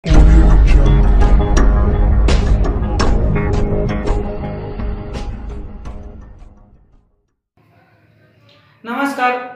नमस्कार,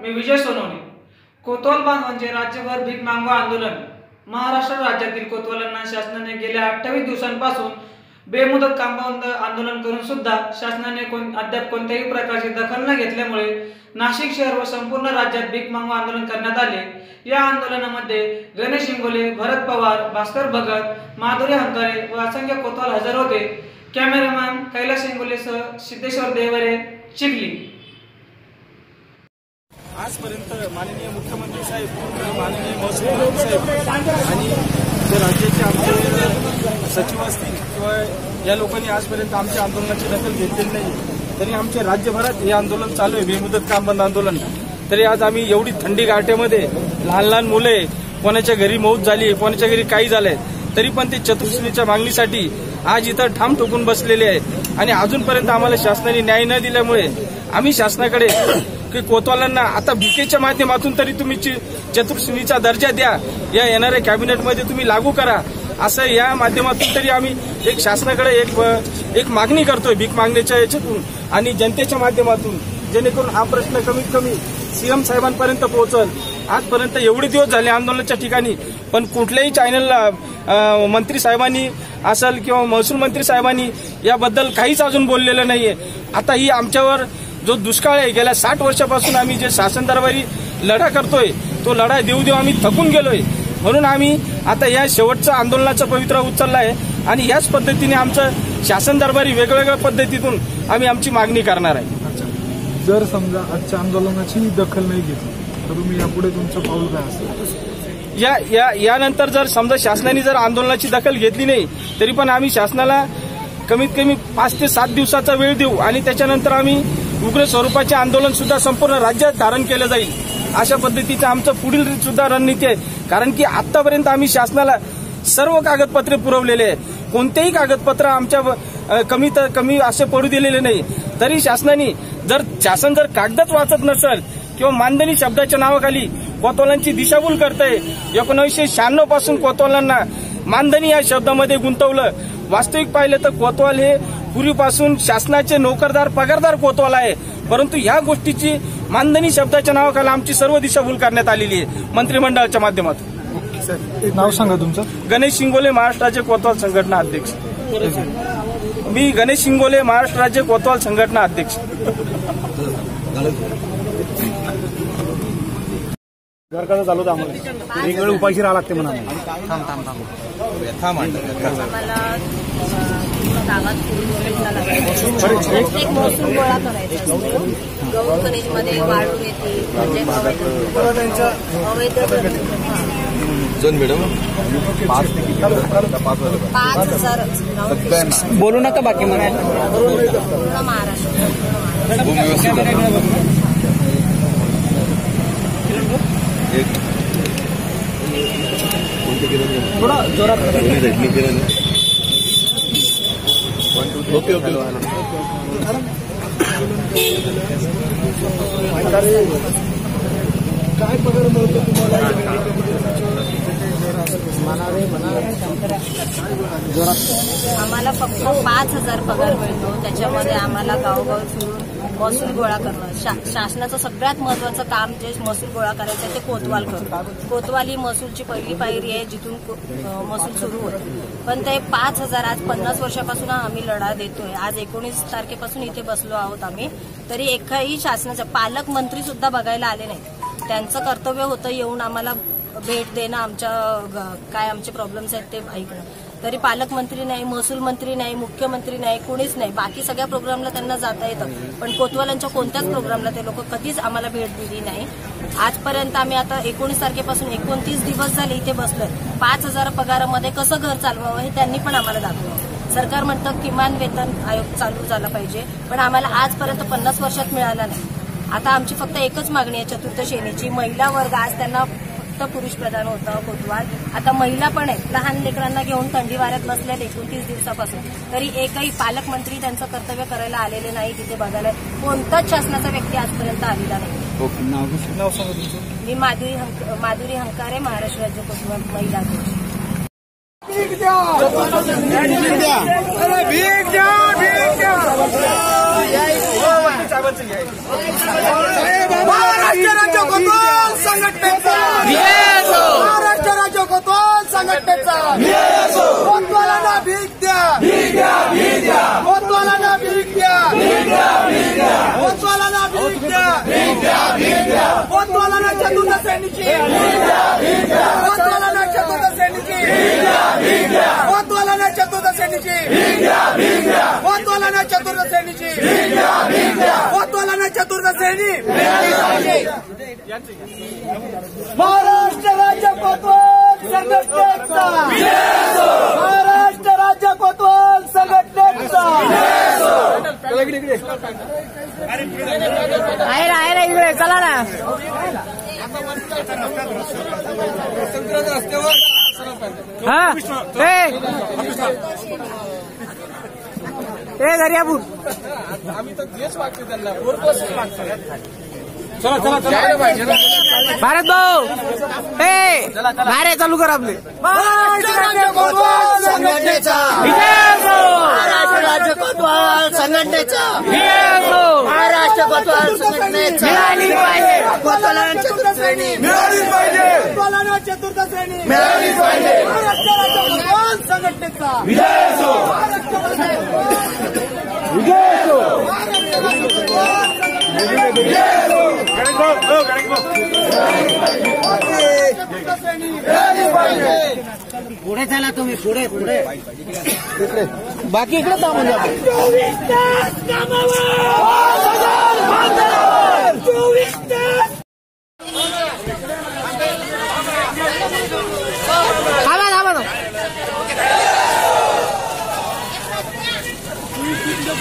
मी विजय सोनवणे। कोतवाल बांधवांचे राज्यभर भीक मागो आंदोलन। महाराष्ट्र राज्यातील कोतवालांना शासनाने गेल्या 28 दिवसांपासून बेमुदत कामबंद आंदोलन करून सुद्धा शासनाने अद्याप कोणत्याही प्रकारची दखल न घेतल्यामुळे नाशिक शहर व संपूर्ण राज्यात भीक मागो आंदोलन करण्यात आले। या आंदोलनामध्ये गणेश इंगोले, भरत पवार, भास्कर भगत, माधुरी हंकारे व असंख्य कोतवाल हजर होते। कॅमेरामॅन कैलास इंगोलेसह सिद्धेश्वर देवरे, चिखली। आजपर्यंत माननीय मुख्यमंत्री साहेब, माननीय महसूल मंत्री साहेब आणि जे राज्याचे आमचे सचिव असतील किंवा या लोकांनी आजपर्यंत आमच्या आंदोलनाची दखल घेतलेली नाही। तरी आमचे राज्यभरात हे आंदोलन चालू आहे, बेमुदत काम बंद आंदोलन। तरी आज आम्ही एवढी थंडी गारठ्यामध्ये लहान लहान मुले, कोणाच्या घरी मौत झाली, कोणाच्या घरी काही झालंय, तरी पण ते चतुर्श्रेणीच्या मागणीसाठी आज इथं ठाम ठोकून बसलेले आहेत। आणि अजूनपर्यंत आम्हाला शासनाने न्याय न दिल्यामुळे आम्ही शासनाकडे की कोतवालांना आता भीकेच्या माध्यमातून तरी तुम्ही चतुर्श्रेणीचा दर्जा द्या, या येणाऱ्या कॅबिनेटमध्ये तुम्ही लागू करा, असं या माध्यमातून तरी आम्ही एक शासनाकडे एक मागणी करतोय, भीक मागण्याच्या याच्यातून आणि जनतेच्या माध्यमातून, जेणेकरून हा प्रश्न कमीत कमी सीएम साहेबांपर्यंत पोहोचल। आजपर्यंत एवढे दिवस झाले आंदोलनाच्या ठिकाणी, पण कुठल्याही चॅनलला मंत्री साहेबांनी असेल किंवा महसूल मंत्री साहेबांनी याबद्दल काहीच अजून बोललेलं नाहीये। आता ही आमच्यावर जो दुष्काळ आहे, गेल्या 60 वर्षापासून आम्ही जे शासन दरबारी लढा करतोय, तो लढा देऊ देऊ आम्ही थकून गेलोय। म्हणून आम्ही आता या शेवटचं आंदोलनाचं पवित्रा उचलला आहे आणि याच पद्धतीने आमचं शासन दरबारी वेगवेगळ्या पद्धतीतून आम्ही आमची मागणी करणार आहे। जर समजा आजच्या आंदोलनाची दखल नाही घेतली तर तुम्ही यापुढे तुमचं पाऊल काय असेल? यानंतर जर समजा शासनाने जर आंदोलनाची दखल घेतली नाही, तरी पण आम्ही शासनाला कमीत कमी 5 ते 7 दिवसाचा वेळ देऊ आणि त्याच्यानंतर आम्ही उग्र स्वरूपाचे आंदोलन सुद्धा संपूर्ण राज्यात धारण केलं जाईल, अशा पद्धतीचं आमचं पुढील सुद्धा रणनीती आहे। कारण की आतापर्यंत आम्ही शासनाला सर्व कागदपत्रे पुरवलेले आहे, कोणतेही कागदपत्र आमच्या कमी असे पडू दिलेले नाही। तरी शासन जर कागदच वाचत नसेल किंवा मानधनी शब्दाच्या नावाखाली कोतवालांची दिशाभूल करतंय, 1996 पासून कोतवालांना मानधनी या शब्दामध्ये गुंतवलं। वास्तविक पाहिलं तर कोतवाल हे पूर्वीपासून शासनाचे नोकरदार पगारदार कोतवाल आहे, परंतु या गोष्टीची मानधनी शब्दाच्या नावाखाली आमची सर्व दिशाभूल करण्यात आलेली आहे मंत्रिमंडळाच्या माध्यमातून। नाव सांगा तुमचं? गणेश इंगोले, महाराष्ट्र राज्य कोतवाल संघटना अध्यक्ष। मी गणेश इंगोले, महाराष्ट्र राज्य कोतवाल संघटना अध्यक्ष। घर कसं चालू होतं आम्हाला? एक वेळ उपाशी राहा लागते म्हणा। गावात प्रत्येक महसूल गोळा करायचा असतो। गहू खनिजमध्ये वाढून येते, म्हणजे अवैध मॅडम 5,000 बोलू नका बाकी पूर्ण महाराष्ट्र थोड़ा जोरात ओके ओके काय पगार मिळतो तुम्हाला? आम्हाला फक्त 5,000 पगार मिळतो। त्याच्यामध्ये आम्हाला गावोगाव फिरून महसूल गोळा करणं, शासनाचं सगळ्यात महत्वाचं काम जे महसूल गोळा करायचं ते कोतवाल करतो। कोतवाल ही महसूलची पहिली पायरी आहे, जिथून महसूल सुरू होतो। पण ते 5,000 आज 50 वर्षापासून आम्ही लढा देतोय। आज 19 तारखेपासून इथे बसलो आहोत आम्ही, तरी एकाही शासनाचा पालकमंत्री सुद्धा बघायला आले नाही। त्यांचं कर्तव्य होतं येऊन आम्हाला भेट देणं, काय आमचे प्रॉब्लेम्स आहेत ते ऐकणं, तरी पालकमंत्री नाही, महसूल मंत्री नाही, मुख्यमंत्री नाही, कोणीच नाही। बाकी सगळ्या प्रोग्रामला त्यांना जाता येतं, पण कोतवालांच्या कोणत्याच प्रोग्रामला ते लोक कधीच आम्हाला भेट दिली नाही। आजपर्यंत आम्ही आता 19 तारखेपासून 29 दिवस झाले इथे बसलोय। 5,000 पगारामध्ये कसं घर चालवावं हे त्यांनी पण आम्हाला दाखवलं। सरकार म्हणतं किमान वेतन आयोग चालू झाला पाहिजे, पण आम्हाला आजपर्यंत 50 वर्षात मिळाला नाही। आता आमची फक्त एकच मागणी आहे चतुर्थ श्रेणीची। महिला वर्ग, आज त्यांना फक्त पुरुष प्रधान होतं कोतवाल, आता महिला पण आहेत, लहान लेकरांना घेऊन थंडी वाऱ्यात बसल्यात 29 दिवसापासून, तरी एकही पालकमंत्री त्यांचं कर्तव्य करायला आलेले नाही। तिथे बघायला कोणताच शासनाचा व्यक्ती आजपर्यंत आलेला नाही। नाव सांगा तुमचं? मी माधुरी हंकारे, महाराष्ट्र राज्य कोतवाल महिला अध्यक्ष। भीक द्या, अरे भीक द्या, भीक द्या. महाराष्ट्र राज्य कोतवाल संघटनेचा, महाराष्ट्र राज्य कोतवाल संघटनेचा कोतवालांना भीक द्या, कोतवालांना भीक द्या, कोतवालांना भीक द्या, कोतवालांना चतुर्थ श्रेणीची, कोतवालांना चतुर्थ श्रेणीची, कोतवालांना चतुर्थ श्रेणीची, कोतवालांना चतुर्थ श्रेणीची, कोतवालांना चतुर्थ श्रेणी. महाराष्ट्र राज्य कोतवाल संघटनेचा, महाराष्ट्र राज्य कोतवाल संघटनेचा. आहे ना इकडे चला ना. दर्यापूर आम्ही तर देश मागतो त्यांना भारत भाऊ नारे चालू कर आपले. महाराष्ट्र राज्य कोतवाल संघटनेचा, महाराष्ट्र राज्य कोतवाल संघटनेचा, महाराष्ट्र कोतवाल संघटनेचा मिळाली पाहिजे. कोतवालांना चतुर्थ श्रेणी मिळाली पाहिजे, कोतवालांना चतुर्थ श्रेणी मिळाली पाहिजे. महाराष्ट्र राज्य कोतवाल संघटनेचा पुढे चला तुम्ही, पुढे पुढे बाकी इकडे थांबून जा.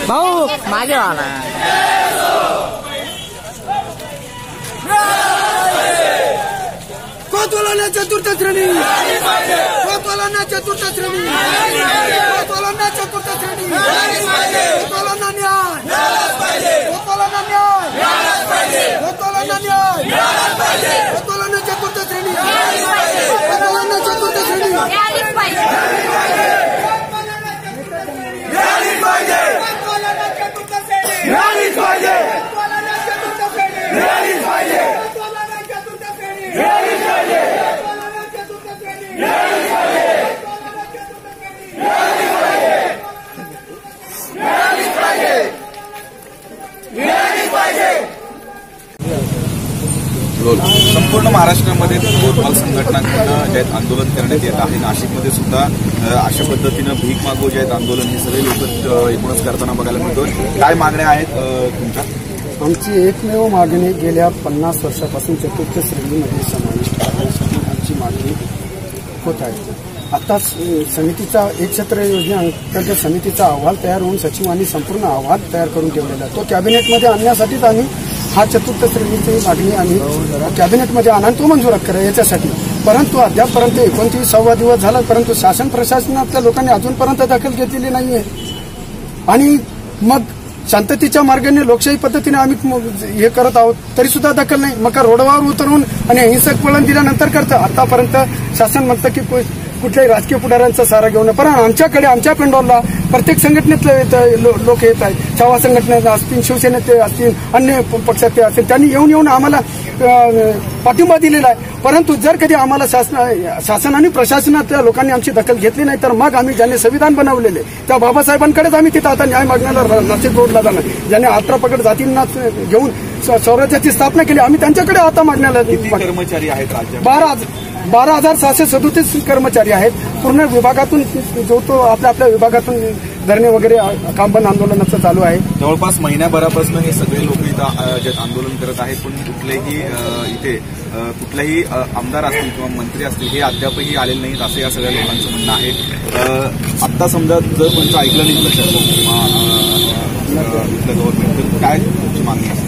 भाऊ मागे आला. कोतवालांना चतुर्थ श्रेणी, कोतवालांना चतुर्थ श्रेणी, कोतवालांना चतुर्थ श्रेणी, कोतवालांना न्याय, कोतवालांना न्याय, कोतवालांना न्याय, कोतवालांना चतुर्थ श्रेणी, कोतवालांना चतुर्थ श्रेणी मिळालीच पाहिजे, मिळालीच पाहिजे, कोतवालांना चतुर्थ श्रेणी मिळालीच पाहिजे, कोतवालांना चतुर्थ श्रेणी मिळालीच पाहिजे, कोतवालांना चतुर्थ श्रेणी मिळालीच पाहिजे, कोतवालांना चतुर्थ श्रेणी मिळालीच पाहिजे, कोतवालांना चतुर्थ श्रेणी मिळालीच पाहिजे, मिळालीच पाहिजे. संपूर्ण महाराष्ट्रामध्ये कोतवाल संघटनांकडून जे आंदोलन करण्यात येत आहे. नाशिकमध्ये सुद्धा अशा पद्धतीनं भीक मागो जे आहेत आंदोलन हे सगळे लोक एकूणच करताना बघायला मिळतो. काय मागण्या आहेत तुमच्या? आमची एकमेव मागणी गेल्या 50 वर्षापासून चतुर्थ श्रेणीमध्ये समाविष्ट करण्यासाठी आमची मागणी होत आहे. आता समितीचा एकछत्र योजनेअंतर्गत समितीचा अहवाल तयार होऊन सचिवांनी संपूर्ण अहवाल तयार करून ठेवलेला आहे. तो कॅबिनेटमध्ये आणण्यासाठीच आम्ही हा चतुर्थ श्रेणीची मागणी आम्ही कॅबिनेटमध्ये आणा तो मंजूर करा याच्यासाठी. परंतु अद्यापपर्यंत 29 दिवस झाला, परंतु शासन प्रशासनातल्या लोकांनी अजूनपर्यंत दखल घेतलेली नाहीये. आणि मग शांततेच्या मार्गाने लोकशाही पद्धतीने आम्ही हे करत आहोत तरी सुद्धा दखल नाही. मग रोडवर उतरून आणि हिंसक वळण दिल्यानंतर करतं. आतापर्यंत शासन म्हणतं की कुठल्याही राजकीय पुढाऱ्यांचा सहारा घेऊन, पण आमच्याकडे आमच्या पेंडॉलला प्रत्येक संघटनेतले लोक येत आहेत. छावा संघटनेत असतील, शिवसेनेचे असतील, अन्य पक्षाचे असतील, त्यांनी येऊन आम्हाला पाठिंबा दिलेला आहे. परंतु जर कधी आम्हाला शासन आणि प्रशासनातल्या लोकांनी आमची दखल घेतली नाही तर मग आम्ही ज्यांनी संविधान बनवलेले त्या बाबासाहेबांकडेच आम्ही तिथं आता न्याय मागण्याला नाशिक रोडला जाणार. ज्यांनी 18 पगड जातींना घेऊन स्वराज्याची स्थापना केली आम्ही त्यांच्याकडे आता मागण्याला. कर्मचारी आहेत राज्यात? 12,637 कर्मचारी आहेत. पूर्ण विभागातून जो तो आपल्या विभागातून धरणे वगैरे काम बंद आंदोलनाचं चालू आहे. जवळपास महिन्याभरापासून हे सगळे लोक इथं जे आंदोलन करत आहेत, पण कुठलेही इथे कुठलेही आमदार असतील किंवा मंत्री असतील हे अद्यापही आलेले नाहीत असं या सगळ्या लोकांचं म्हणणं आहे. आता समजा जर कोणतं ऐकलं नाही प्रशासन किंवा इथलं गव्हर्नमेंट तर काय तुमची मागणी असते?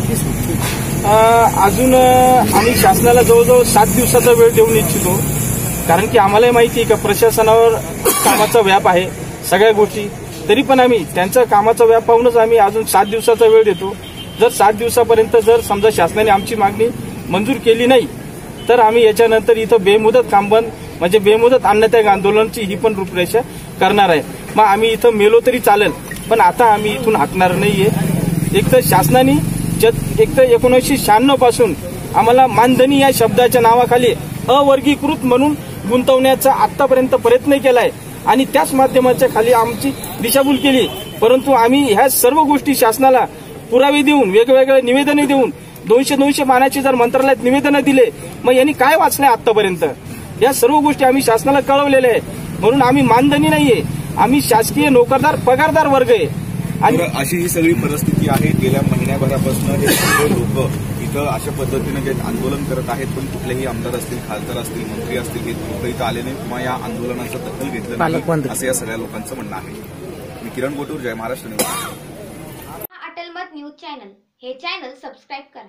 अजून आम्ही शासनाला जवळजवळ 7 दिवसाचा वेळ देऊन इच्छितो. कारण की आम्हालाही माहिती आहे का प्रशासनावर कामाचा व्याप आहे सगळ्या गोष्टी. तरी पण आम्ही त्यांचा कामाचा व्याप पाहूनच आम्ही अजून 7 दिवसाचा वेळ देतो. जर 7 दिवसापर्यंत जर समजा शासनाने आमची मागणी मंजूर केली नाही तर आम्ही याच्यानंतर इथं बेमुदत काम बंद म्हणजे बेमुदत अन्नत्याग आंदोलनाची ही पण रूपरेषा करणार आहे. मग आम्ही इथं मेलो तरी चालेल, पण आता आम्ही इथून हटणार नाहीये. एक तर शासनाने एक तर 1996 पासून आम्हाला मानधनी या शब्दाच्या नावाखाली अवर्गीकृत म्हणून गुंतवण्याचा आतापर्यंत प्रयत्न केलाय आणि त्याच माध्यमाच्या खाली आमची दिशाभूल केली. परंतु आम्ही ह्या सर्व गोष्टी शासनाला पुरावे देऊन, वेगवेगळे निवेदने देऊन, 200 पानाची जर मंत्रालयात निवेदनं दिले, मग यांनी काय वाचलंय आतापर्यंत? या सर्व गोष्टी आम्ही शासनाला कळवलेल्या आहे. म्हणून आम्ही मानधनी नाहीये, आम्ही शासकीय नोकरदार पगारदार वर्ग आहे. आणि अशी ही सगळी परिस्थिती आहे. गेल्या महिन्याभरापासून हे सगळे लोक इथं अशा पद्धतीने जे आंदोलन करत आहेत, पण कुठलेही आमदार असतील, खासदार असतील, मंत्री असतील, हे लोक इथं आले नाही किंवा या आंदोलनाचं दखल घेतलं नाही, असं या सगळ्या लोकांचं म्हणणं आहे. मी किरण गोटूर, जय महाराष्ट्र न्यूज. अटलमत न्यूज चॅनल हे चॅनल सबस्क्राईब करा.